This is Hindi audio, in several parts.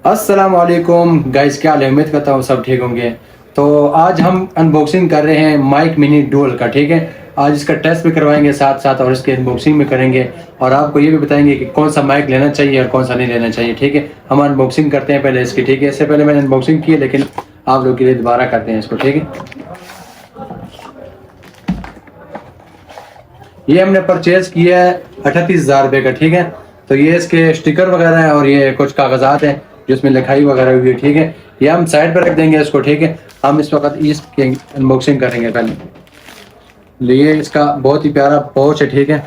अस्सलामुअलैकुम गाइस, क्या हाल है? उम्मीद करता हूँ सब ठीक होंगे। तो आज हम अनबॉक्सिंग कर रहे हैं माइक मिनी डुअल का। ठीक है, आज इसका टेस्ट भी करवाएंगे साथ साथ और इसकी अनबॉक्सिंग भी करेंगे और आपको ये भी बताएंगे कि कौन सा माइक लेना चाहिए और कौन सा नहीं लेना चाहिए। ठीक है, हम अनबॉक्सिंग करते हैं पहले इसकी। ठीक है, इससे पहले मैंने अनबॉक्सिंग की है लेकिन आप लोग के लिए दोबारा करते हैं इसको। ठीक है, ये हमने परचेज किया है 38,000 रुपये का। ठीक है, तो ये इसके स्टिकर वगैरह हैं और ये कुछ कागजात हैं जिसमें लिखाई वगैरह हुई है। ठीक है, ये हम साइड पर रख देंगे इसको। ठीक है, हम इस वक्त इसकी अनबॉक्सिंग करेंगे पहले। ये इसका बहुत ही प्यारा पाउच है। ठीक है,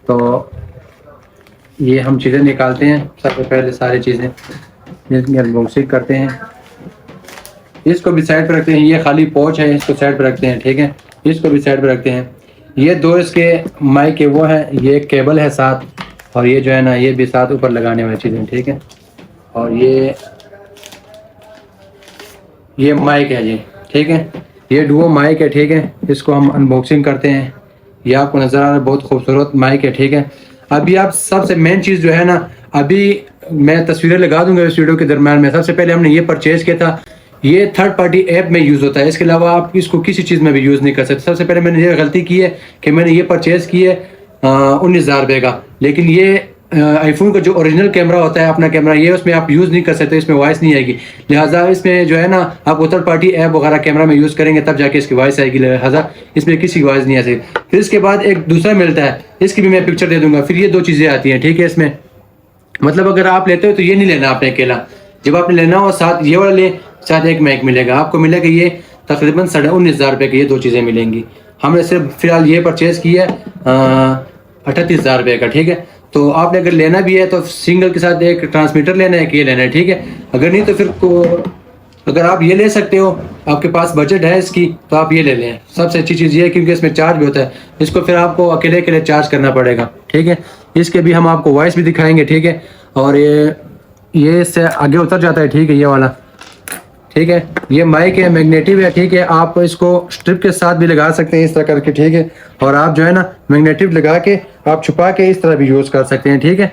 तो ये हम चीज़ें निकालते हैं सबसे पहले, सारी चीज़ें इसकी अनबॉक्सिंग करते हैं। इसको भी साइड पर रखते हैं, ये खाली पाउच है, इसको साइड पर रखते हैं। ठीक है, इसको भी साइड पर रखते हैं। ये दो इसके माइक के वो हैं, ये एक केबल है साथ और ये जो है ना ये भी साथ ऊपर लगाने वाली चीज़ें। ठीक है, और ये माइक है जी। ठीक है, ये डुओ माइक है। ठीक है, इसको हम अनबॉक्सिंग करते हैं। ये आपको नज़र आ रहा है, बहुत खूबसूरत माइक है। ठीक है, अभी आप सबसे मेन चीज़ जो है ना, अभी मैं तस्वीरें लगा दूंगा इस वीडियो के दरम्यान में। सबसे पहले हमने ये परचेज किया था, ये थर्ड पार्टी ऐप में यूज़ होता है, इसके अलावा आप इसको किसी चीज़ में भी यूज़ नहीं कर सकते। सबसे पहले मैंने ये गलती की है कि मैंने ये परचेज़ की है 19,000 रुपये का, लेकिन ये आईफोन का जो ओरिजिनल कैमरा होता है, अपना कैमरा, ये उसमें आप यूज़ नहीं कर सकते, इसमें वॉइस नहीं आएगी। लिहाजा इसमें जो है ना आप थर्ड पार्टी ऐप वगैरह कैमरा में यूज़ करेंगे तब जाके इसकी वॉइस आएगी, लिहाजा इसमें किसी की वॉइस नहीं आ सकती। फिर इसके बाद एक दूसरा मिलता है, इसकी भी मैं पिक्चर दे दूँगा। फिर ये दो चीज़ें आती हैं। ठीक है, इसमें मतलब अगर आप लेते हो तो ये नहीं लेना आपने अकेला, जब आपने लेना हो साथ ये वाला ले, साथ एक माइक मिलेगा आपको, मिलेगा ये तकरीबन 19,500 रुपये की, ये दो चीज़ें मिलेंगी। हमने सिर्फ फिलहाल ये परचेज़ की है 38,000 रुपये का। ठीक है, तो आपने अगर लेना भी है तो सिंगल के साथ एक ट्रांसमीटर लेना है कि ये लेना है। ठीक है, अगर नहीं तो फिर अगर आप ये ले सकते हो, आपके पास बजट है इसकी, तो आप ये ले लें। सबसे अच्छी चीज़ ये है क्योंकि इसमें चार्ज भी होता है, इसको फिर आपको अकेले अकेले चार्ज करना पड़ेगा। ठीक है, इसके भी हम आपको वॉइस भी दिखाएंगे। ठीक है, और ये इससे आगे उतर जाता है। ठीक है, ये वाला। ठीक है, ये माइक है, मैग्नेटिव है। ठीक है, आप इसको स्ट्रिप के साथ भी लगा सकते हैं इस तरह करके। ठीक है, और आप जो है ना मैग्नेटिव लगा के आप छुपा के इस तरह भी यूज़ कर सकते हैं। ठीक है,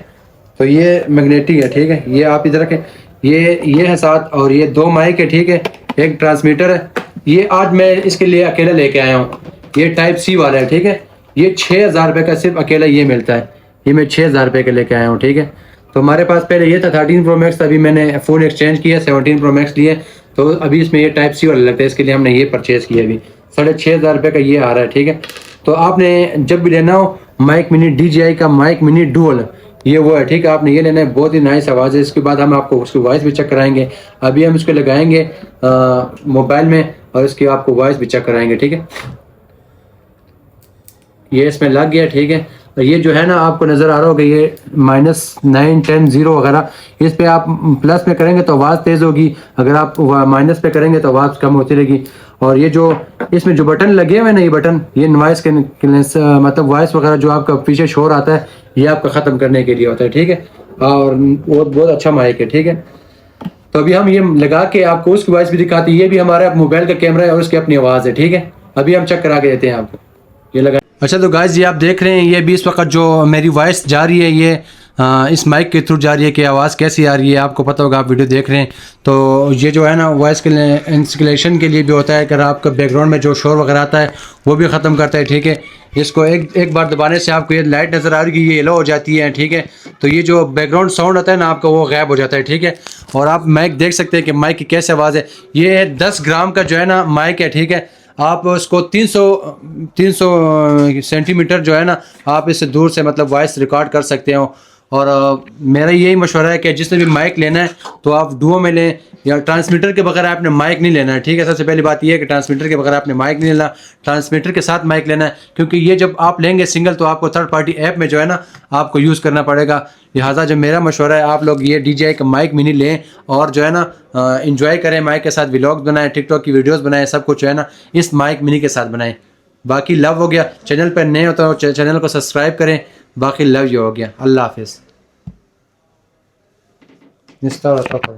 तो ये मैग्नेटिक है। ठीक है, ये आप इधर के ये है साथ, और ये दो माइक है। ठीक है, एक ट्रांसमीटर है। ये आज मैं इसके लिए अकेला लेके आया हूँ, ये टाइप सी वाला है। ठीक है, ये 6,000 रुपये का सिर्फ अकेला ये मिलता है, ये मैं 6,000 रुपये का लेके आया हूँ। ठीक है, तो हमारे पास पहले ये था 13 प्रो मैक्स, अभी मैंने फ़ोन एक्सचेंज किया, 17 प्रो मैक्स लिए, तो अभी इसमें ये टाइप सी वाला लगता है, इसके लिए हमने ये परचेज़ किया। अभी 6,500 रुपये का ये आ रहा है। ठीक है, तो आपने जब भी लेना हो माइक मिनी DJI का माइक मिनी डुअल, ये वो है। ठीक है, आपने ये लेना है, बहुत ही नाइस आवाज़ है। इसके बाद हम आपको उसकी वॉइस भी चेक कराएंगे। अभी हम इसको लगाएंगे मोबाइल में और इसकी आपको वॉइस भी चेक कराएंगे। ठीक है, ये इसमें लग गया। ठीक है, ये जो है ना आपको नज़र आ रहा होगा, ये -9 10 0 वगैरह, इस पे आप प्लस में करेंगे तो आवाज़ तेज़ होगी, अगर आप माइनस पे करेंगे तो आवाज़ कम होती रहेगी। और ये जो इसमें जो बटन लगे हुए हैं ना, ये बटन, ये नॉइस मतलब वॉइस वगैरह जो आपका पीछे शोर आता है, ये आपका ख़त्म करने के लिए होता है। ठीक है, और वो बहुत अच्छा माइक है। ठीक है, तो अभी हम ये लगा के आपको उसकी वॉइस भी दिखाते हैं। ये भी हमारा मोबाइल का कैमरा है और उसकी अपनी आवाज़ है। ठीक है, अभी हम चेक करा के देते हैं आपको, ये लगा। अच्छा, तो गाइस ये आप देख रहे हैं, ये भी इस वक्त जो मेरी वॉइस जा रही है, ये इस माइक के थ्रू जा रही है कि आवाज़ कैसी आ रही है, आपको पता होगा, आप वीडियो देख रहे हैं। तो ये जो है ना वॉइस के इंस्टॉलेशन के लिए भी होता है, अगर आपका बैकग्राउंड में जो शोर वगैरह आता है वो भी ख़त्म करता है। ठीक है, इसको एक बार दबाने से आपको ये लाइट नज़र आ रही है, ये येलो हो जाती है। ठीक है, तो ये जो बैकग्राउंड साउंड आता है ना आपका, वो गायब हो जाता है। ठीक है, और आप माइक देख सकते हैं कि माइक की कैसे आवाज़ है। ये 10 ग्राम का जो है ना माइक है। ठीक है, आप उसको 300 सेंटीमीटर जो है ना, आप इससे दूर से मतलब वॉइस रिकॉर्ड कर सकते हो। और मेरा यही मशवरा है कि जिसने भी माइक लेना है तो आप डुओ में लें, या ट्रांसमीटर के बगैर आपने माइक नहीं लेना है। ठीक है, सबसे पहली बात यह है कि ट्रांसमीटर के बगैर आपने माइक नहीं लेना, ट्रांसमीटर के साथ माइक लेना है, क्योंकि ये जब आप लेंगे सिंगल तो आपको थर्ड पार्टी ऐप में जो है ना आपको यूज़ करना पड़ेगा। लिहाजा जो मेरा मशवरा है, आप लोग ये DJI का माइक मिनी लें और जो है ना इंजॉय करें, माइक के साथ व्लॉग्स बनाएं, टिकटॉक की वीडियोस बनाएं, सब कुछ जो है ना इस माइक मिनी के साथ बनाएं। बाकी लव हो गया, चैनल पर नए होता हो चैनल को सब्सक्राइब करें। बाकी लव यू हो गया, अल्लाह हाफिज़। Está, está, está.